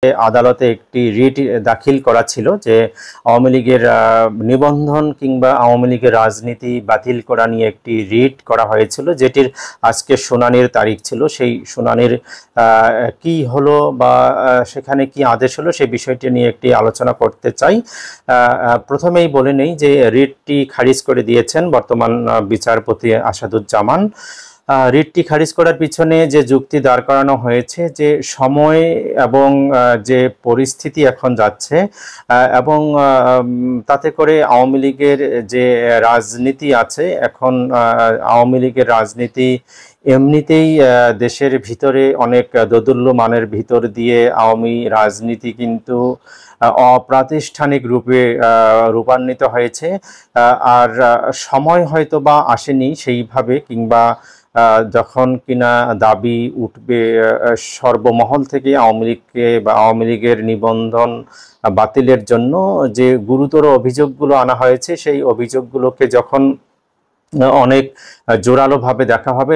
আদালতে একটি রিট দাখিল করা ছিল যে আওয়ামী লীগের নিবন্ধন কিংবা আওয়ামী লীগের রাজনীতি বাতিল করা নিয়ে একটি রিট করা হয়েছিল, যেটির আজকে শুনানির তারিখ ছিল। সেই শুনানির কি হলো বা সেখানে কি আদেশ হলো সেই বিষয়টি নিয়ে একটি আলোচনা করতে চাই। প্রথমেই বলে নেই যে রিটটি খারিজ করে দিয়েছেন বর্তমান বিচারপতি আসাদুজ্জামান। রিটটি খারিজ করার পিছনে যে যুক্তি দাঁড় করানো হয়েছে যে সময় এবং যে পরিস্থিতি এখন যাচ্ছে এবং তাতে করে আওয়ামী লীগের যে রাজনীতি আছে এখন, আওয়ামী লীগের রাজনীতি এমনিতেই দেশের ভিতরে অনেক দোদুল্যমানের ভিতর দিয়ে আওয়ামী রাজনীতি কিন্তু অপ্রাতিষ্ঠানিক রূপে রূপান্বিত হয়েছে। আর সময় হয়তো বা আসেনি সেইভাবে, কিংবা যখন কিনা দাবি উঠবে সর্বমহল থেকে আওয়ামী লীগকে বা আওয়ামী লীগের নিবন্ধন বাতিলের জন্য যে গুরুতর অভিযোগগুলো আনা হয়েছে, সেই অভিযোগগুলোকে যখন অনেক জোরালোভাবে দেখা হবে,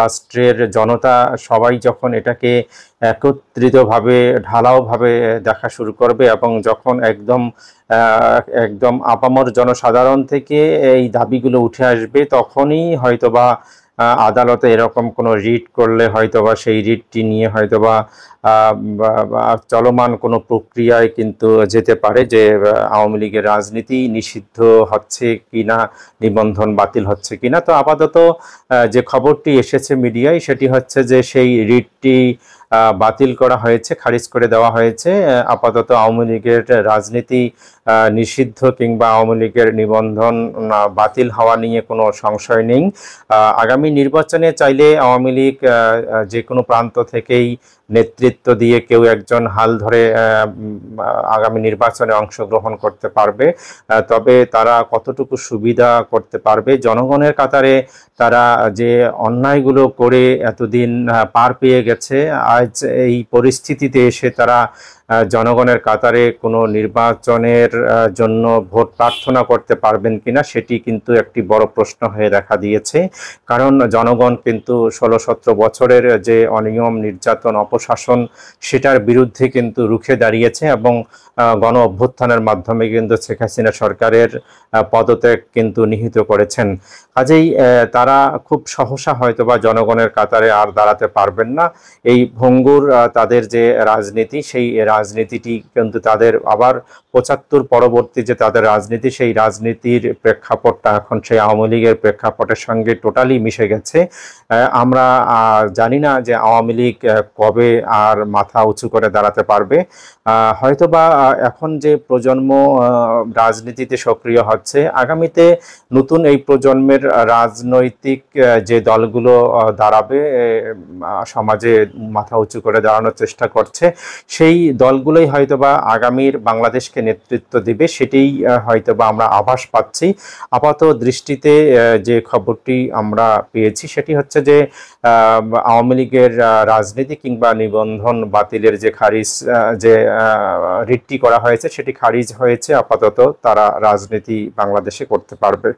রাষ্ট্রের জনতা সবাই যখন এটাকে একত্রিতভাবে ঢালাওভাবে দেখা শুরু করবে এবং যখন একদম আপামর জনসাধারণ থেকে এই দাবিগুলো উঠে আসবে, তখনই হয়তোবা আদালতে এরকম কোনো রিট করলে হয়তোবা সেই রিটটি নিয়ে হয়তোবা চলমান কোনো প্রক্রিয়ায় কিন্তু যেতে পারে যে আওয়ামী লীগের রাজনীতি নিষিদ্ধ হচ্ছে কিনা, নিবন্ধন বাতিল হচ্ছে কিনা। তো আপাতত যে খবরটি এসেছে মিডিয়ায় সেটি হচ্ছে যে সেই রিটটি বাতিল করা হয়েছে, খারিজ করে দেওয়া হয়েছে। আপাতত আওয়ামী লীগের রাজনীতি নিষিদ্ধ কিংবা আওয়ামী লীগের নিবন্ধন বাতিল হওয়া নিয়ে কোনো সংশয় নেই। আগামী নির্বাচনে চাইলে আওয়ামী লীগ যে কোনো প্রান্ত থেকেই নেতৃত্ব দিয়ে কেউ একজন হাল ধরে আগামী নির্বাচনে অংশগ্রহণ করতে পারবে। তবে তারা কতটুকু সুবিধা করতে পারবে, জনগণের কাতারে তারা যে অন্যায়গুলো করে এতদিন পার পেয়ে গেছে, আজ এই পরিস্থিতিতে এসে তারা জনগণের কাতারে কোনো নির্বাচনের জন্য ভোট প্রার্থনা করতে পারবেন কিনা, সেটি কিন্তু একটি বড় প্রশ্ন হয়ে দেখা দিয়েছে। কারণ জনগণ কিন্তু 16-17 বছরের যে অনিয়ম, নির্যাতন, অপশাসন, সেটার বিরুদ্ধে কিন্তু রুখে দাঁড়িয়েছে এবং গণ অভ্যুত্থানের মাধ্যমে কিন্তু শেখ হাসিনা সরকারের পদত্যাগ কিন্তু নিহিত করেছেন। কাজেই তারা খুব সহসা হয়তোবা জনগণের কাতারে আর দাঁড়াতে পারবেন না। এই ভঙ্গুর তাদের যে রাজনীতি, সেই রাজনীতিটি কিন্তু তাদের আবার 75 পরবর্তী যে তাদের রাজনীতি, সেই রাজনীতির প্রেক্ষাপটটা এখন সেই আওয়ামী লীগের প্রেক্ষাপটের সঙ্গে টোটালি মিশে গেছে। আমরা জানি না যে আওয়ামী লীগ কবে আর মাথা উঁচু করে দাঁড়াতে পারবে। হয়তোবা এখন যে প্রজন্ম রাজনীতিতে সক্রিয় হচ্ছে, আগামীতে নতুন এই প্রজন্মের রাজনৈতিক যে দলগুলো দাঁড়াবে, সমাজে মাথা উঁচু করে দাঁড়ানোর চেষ্টা করছে, সেই দলগুলোই হয়তোবা আগামীর বাংলাদেশকে নেতৃত্ব দিবে, সেটাই হয়তোবা আমরা আভাস পাচ্ছি। আপাত দৃষ্টিতে যে খবরটি আমরা পেয়েছি সেটি হচ্ছে যে আওয়ামী লীগের রাজনীতি কিংবা নিবন্ধন বাতিলের যে রিটটি করা হয়েছে সেটি খারিজ হয়েছে। আপাতত তারা রাজনীতি বাংলাদেশে করতে পারবে।